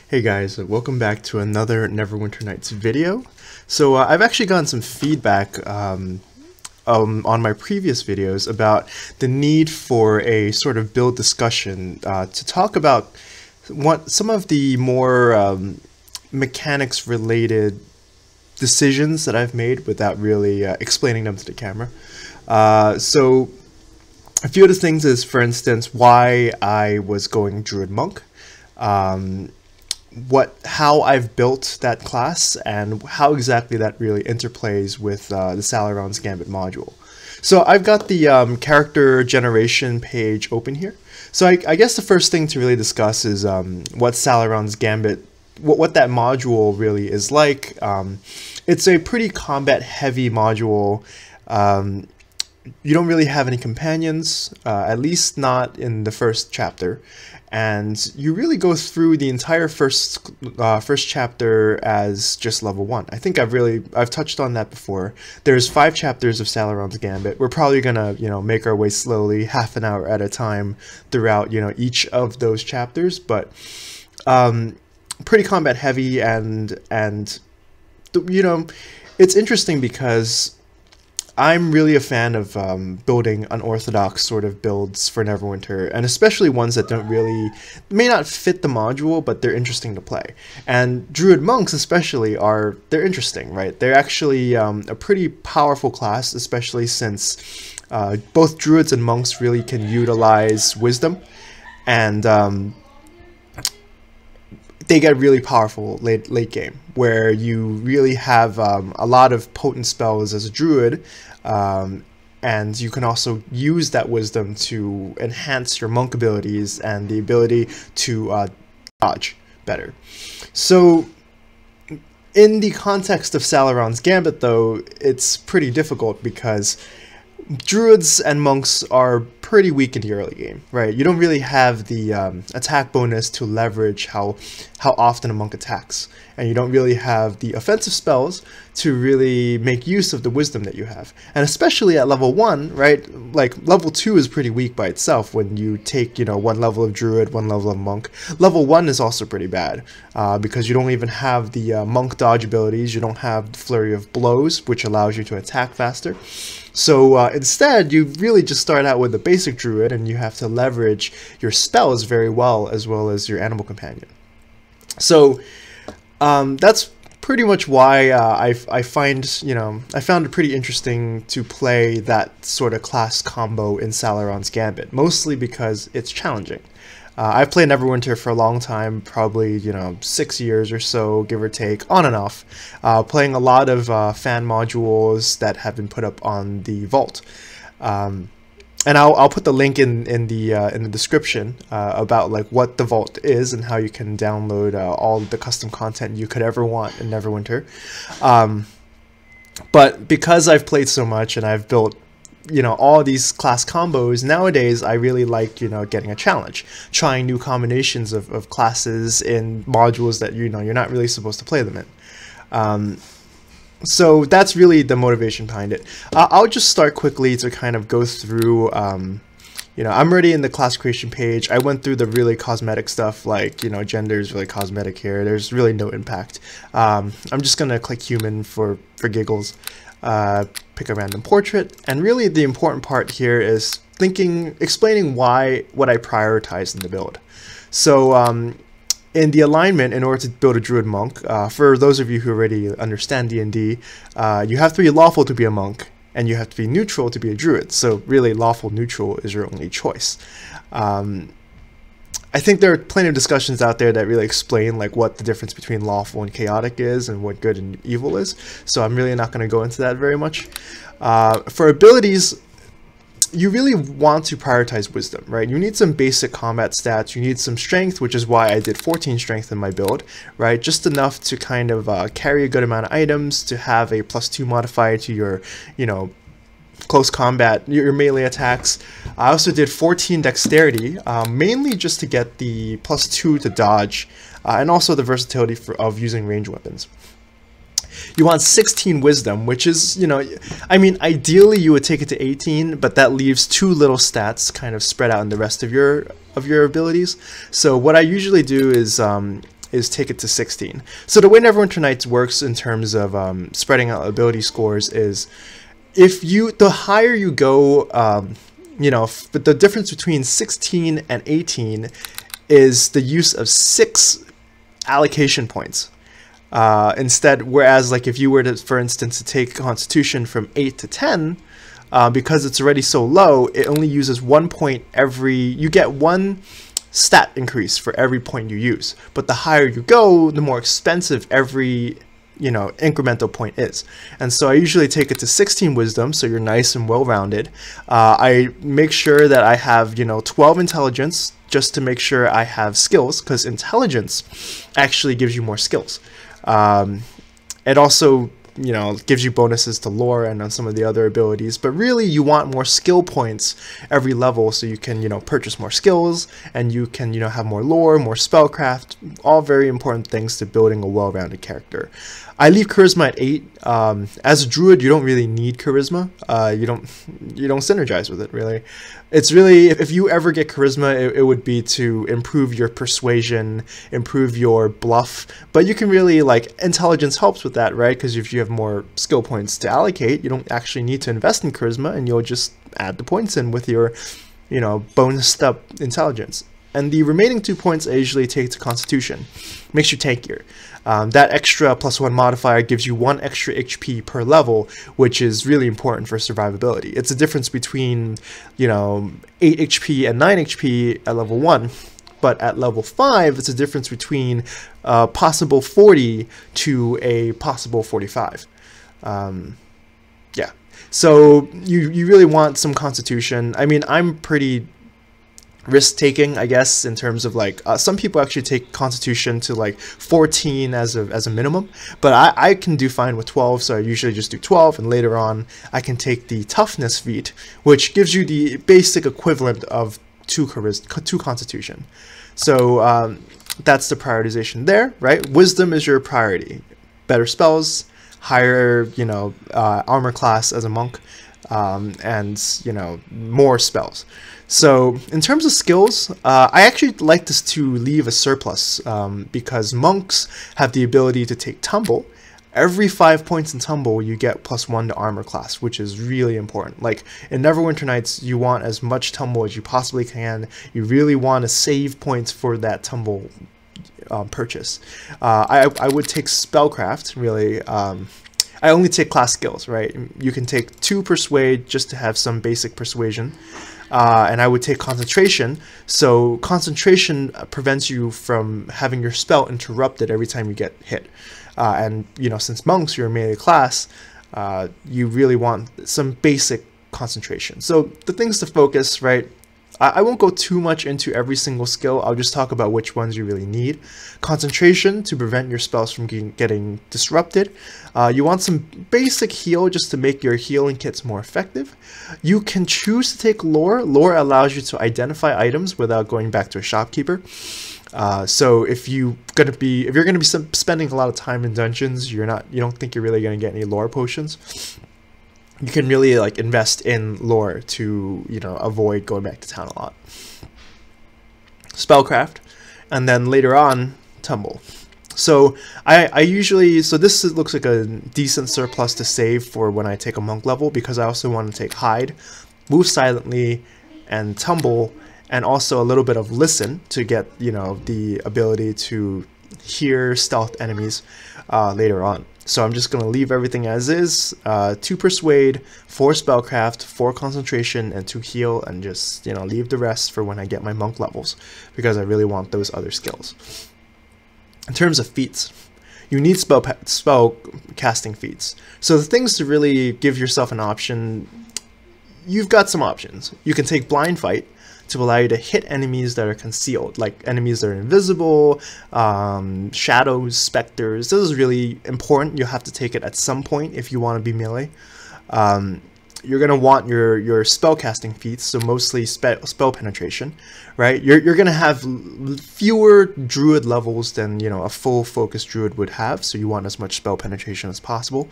Hey guys, welcome back to another Neverwinter Nights video. So I've actually gotten some feedback on my previous videos about the need for a sort of build discussion to talk about some of the more mechanics related decisions that I've made without really explaining them to the camera. So a few of the things is, for instance, why I was going Druid Monk. How I've built that class and how exactly that really interplays with the Saleron's Gambit module. So I've got the character generation page open here. So I guess the first thing to really discuss is what Saleron's Gambit, what that module really is like. It's a pretty combat heavy module. You don't really have any companions, at least not in the first chapter. And you really go through the entire first chapter as just level 1. I think I've touched on that before. There's 5 chapters of Saleron's Gambit. We're probably gonna make our way slowly, half an hour at a time, throughout each of those chapters. But pretty combat heavy, and it's interesting because I'm really a fan of building unorthodox sort of builds for Neverwinter, and especially ones that may not fit the module, but they're interesting to play. And Druid Monks especially they're interesting, right? They're actually a pretty powerful class, especially since both Druids and Monks really can utilize Wisdom, and they get really powerful late game, where you really have a lot of potent spells as a Druid, and you can also use that Wisdom to enhance your Monk abilities and the ability to dodge better. So in the context of Saleron's Gambit, though, it's pretty difficult because Druids and Monks are pretty weak in the early game, right? You don't really have the attack bonus to leverage how often a Monk attacks, and you don't really have the offensive spells to really make use of the Wisdom that you have. And especially at level 1, right? Like level 2 is pretty weak by itself when you take one level of Druid, one level of Monk. Level 1 is also pretty bad because you don't even have the Monk dodge abilities. You don't have the Flurry of Blows, which allows you to attack faster. So instead, you really just start out with the basic Druid, and you have to leverage your spells very well, as well as your animal companion. So that's pretty much why I found it pretty interesting to play that sort of class combo in Saleron's Gambit, mostly because it's challenging. I've played Neverwinter for a long time, probably 6 years or so, give or take, on and off, playing a lot of fan modules that have been put up on the Vault, and I'll put the link in the description about what the Vault is and how you can download all the custom content you could ever want in Neverwinter. But because I've played so much and I've built all these class combos, nowadays I really like getting a challenge, trying new combinations of classes in modules that you're not really supposed to play them in. So that's really the motivation behind it. I'll just start quickly to kind of go through I'm already in the class creation page. I went through the really cosmetic stuff, like gender is really cosmetic here. There's really no impact. I'm just gonna click human for giggles. Pick a random portrait, and really the important part here is explaining what I prioritized in the build. So in the alignment, in order to build a Druid Monk, for those of you who already understand D&D, you have to be lawful to be a Monk, and you have to be neutral to be a Druid. So really lawful neutral is your only choice. I think there are plenty of discussions out there that really explain what the difference between lawful and chaotic is, and what good and evil is. So I'm really not going to go into that very much. For abilities, you really want to prioritize Wisdom, right? You need some basic combat stats. You need some strength, which is why I did 14 strength in my build, right? Just enough to kind of carry a good amount of items, to have a +2 modifier to your, close combat, your melee attacks. I also did 14 dexterity, mainly just to get the +2 to dodge, and also the versatility of using ranged weapons. You want 16 wisdom, which is, I mean, ideally you would take it to 18, but that leaves too little stats kind of spread out in the rest of your abilities. So what I usually do is is take it to 16. So the way Neverwinter Nights works in terms of spreading out ability scores is, the higher you go, you know, but the difference between 16 and 18 is the use of 6 allocation points. Instead, whereas like if you were to, for instance, to take Constitution from 8 to 10, because it's already so low, it only uses 1 point you get 1 stat increase for every point you use. But the higher you go, the more expensive every, you know, incremental point is. And so I usually take it to 16 wisdom, so you're nice and well-rounded. I make sure that I have, you know, 12 intelligence, just to make sure I have skills, because intelligence actually gives you more skills. It also, you know, gives you bonuses to lore and on some of the other abilities, but really you want more skill points every level so you can, you know, purchase more skills, and you can, you know, have more lore, more spellcraft, all very important things to building a well-rounded character. I leave charisma at 8. As a druid, you don't really need charisma. You don't synergize with it, really. It's really, if you ever get charisma, it would be to improve your persuasion, improve your bluff. But you can really, like, intelligence helps with that, right? Because if you have more skill points to allocate, you don't actually need to invest in charisma, and you'll just add the points in with your, you know, bonused up intelligence. And the remaining 2 points I usually take to Constitution. Makes you tankier. That extra +1 modifier gives you 1 extra HP per level, which is really important for survivability. It's a difference between, you know, 8 HP and 9 HP at level 1, but at level 5, it's a difference between possible 40 to a possible 45. Yeah, so you really want some Constitution. I mean, I'm pretty risk-taking, I guess, in terms of like some people actually take Constitution to like 14 as a minimum, but I can do fine with 12, so I usually just do 12, and later on I can take the Toughness feat, which gives you the basic equivalent of 2 Constitution. So that's the prioritization there, right? Wisdom is your priority. Better spells, higher, you know, armor class as a monk, and, you know, more spells. So in terms of skills, I actually like this to leave a surplus, because monks have the ability to take tumble. Every 5 points in tumble, you get +1 to armor class, which is really important. Like in Neverwinter Nights, you want as much tumble as you possibly can. You really want to save points for that tumble purchase. I would take spellcraft, really. I only take class skills, right? You can take 2 persuade just to have some basic persuasion. And I would take concentration. So concentration prevents you from having your spell interrupted every time you get hit. And, you know, since monks, you're a melee class, you really want some basic concentration. So the things to focus, right? I won't go too much into every single skill. I'll just talk about which ones you really need. Concentration to prevent your spells from getting disrupted. You want some basic heal just to make your healing kits more effective. You can choose to take lore. Lore allows you to identify items without going back to a shopkeeper. So if you're gonna be spending a lot of time in dungeons, you don't think you're really gonna get any lore potions, you can really like invest in lore to, you know, avoid going back to town a lot. Spellcraft, and then later on tumble. So I usually, so this looks like a decent surplus to save for when I take a monk level, because I also want to take hide, move silently, and tumble, and also a little bit of listen to get, you know, the ability to hear stealth enemies later on. So I'm just going to leave everything as is, 2 persuade, 4 spellcraft, 4 concentration, and 2 heal, and just, you know, leave the rest for when I get my monk levels, because I really want those other skills. In terms of feats, you need spell casting feats. So the things to really give yourself an option, you've got some options. You can take blind fight to allow you to hit enemies that are concealed, like enemies that are invisible, shadows, specters. This is really important. You have to take it at some point if you want to be melee. You're going to want your spell casting feats, so mostly spell penetration, right? You're going to have fewer druid levels than, you know, a full focus druid would have, so you want as much spell penetration as possible.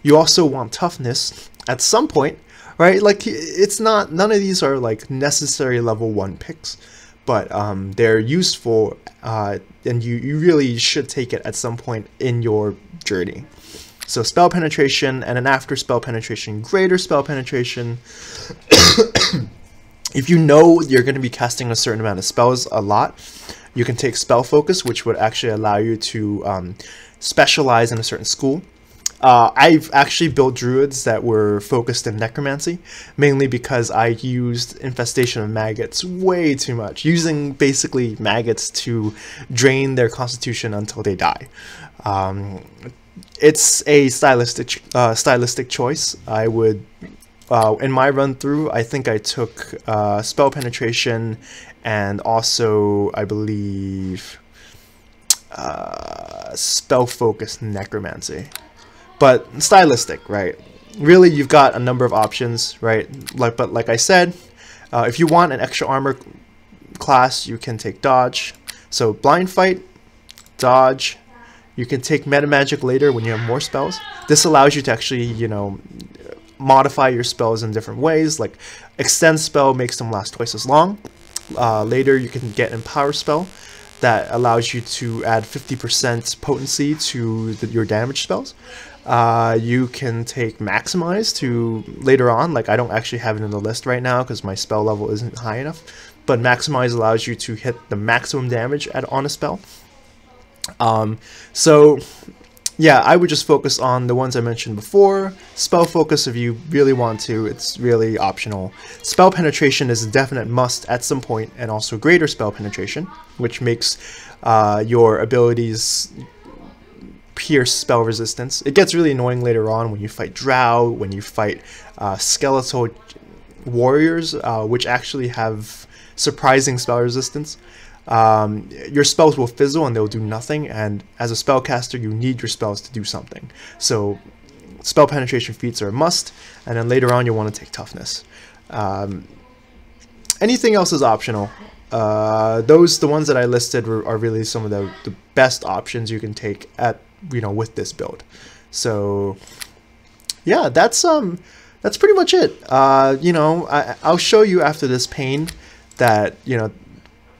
You also want toughness at some point, right? Like, it's not, none of these are like necessary level 1 picks, but they're useful, and you really should take it at some point in your journey. So spell penetration, and then after spell penetration, greater spell penetration. If you know you're going to be casting a certain amount of spells a lot, you can take spell focus, which would actually allow you to specialize in a certain school. I've actually built druids that were focused in necromancy, mainly because I used infestation of maggots way too much, using basically maggots to drain their constitution until they die. It's a stylistic choice. I would, in my run through, I think I took spell penetration and also, I believe, spell focused necromancy. But stylistic, right? Really, you've got a number of options, right? But like I said, if you want an extra armor class, you can take dodge. So blind fight, dodge. You can take meta magic later when you have more spells. This allows you to actually, you know, modify your spells in different ways. Like extend spell makes them last twice as long. Later, you can get empower spell that allows you to add 50% potency to your damage spells. You can take maximize to later on, like I don't actually have it in the list right now because my spell level isn't high enough, but maximize allows you to hit the maximum damage on a spell. So yeah, I would just focus on the ones I mentioned before. Spell focus if you really want to, it's really optional. Spell penetration is a definite must at some point, and also greater spell penetration, which makes your abilities pierce spell resistance. It gets really annoying later on when you fight drow, when you fight skeletal warriors, which actually have surprising spell resistance. Your spells will fizzle and they'll do nothing, and as a spellcaster you need your spells to do something. So spell penetration feats are a must, and then later on you'll want to take toughness. Anything else is optional. The ones that I listed are really some of the best options you can take at, you know, with this build. So yeah, that's pretty much it. You know, I'll show you after this pane that, you know.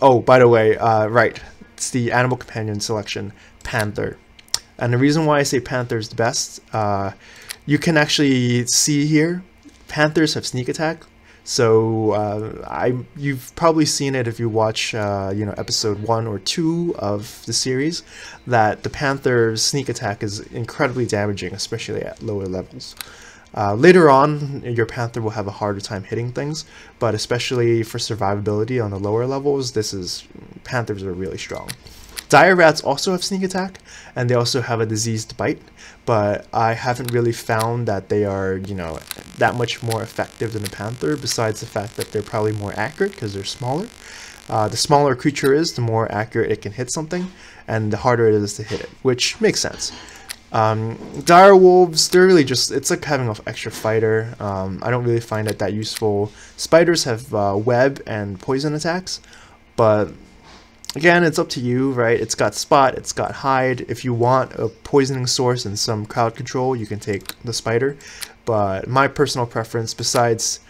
Oh, by the way, right, it's the animal companion selection, Panther. And the reason why I say Panther is the best, you can actually see here, Panthers have sneak attack. So you've probably seen it if you watch, you know, episode 1 or 2 of the series, that the Panther's sneak attack is incredibly damaging, especially at lower levels. Later on, your Panther will have a harder time hitting things, but especially for survivability on the lower levels, Panthers are really strong. Dire Rats also have sneak attack, and they also have a diseased bite, but I haven't really found that they are, you know, that much more effective than the Panther, besides the fact that they're probably more accurate because they're smaller. The smaller a creature is, the more accurate it can hit something, and the harder it is to hit it, which makes sense. Dire Wolves, they're really just, it's like having an extra fighter. I don't really find it that useful. Spiders have web and poison attacks, but again, it's up to you, right? It's got spot, it's got hide. If you want a poisoning source and some crowd control, you can take the spider. But my personal preference, besides,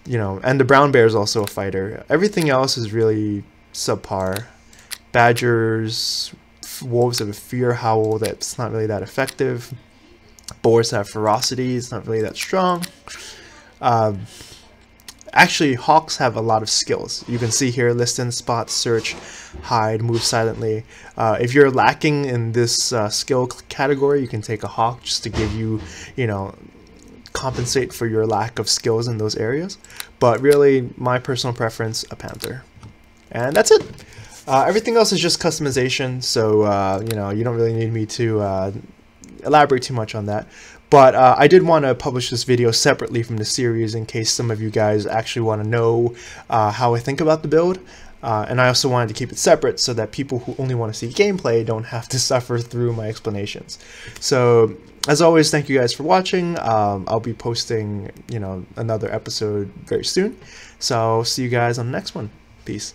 you know, and the brown bear is also a fighter. Everything else is really subpar. Badgers, wolves have a fear howl that's not really that effective. Boars have ferocity, it's not really that strong. Actually, hawks have a lot of skills. You can see here, listen, spot, search, hide, move silently. If you're lacking in this skill category, you can take a hawk just to give you, you know, compensate for your lack of skills in those areas. But really, my personal preference, a panther. And that's it. Everything else is just customization, so you know, you don't really need me to elaborate too much on that. But I did want to publish this video separately from the series in case some of you guys actually want to know how I think about the build. And I also wanted to keep it separate so that people who only want to see gameplay don't have to suffer through my explanations. So, as always, thank you guys for watching. I'll be posting, you know, another episode very soon. So, I'll see you guys on the next one. Peace.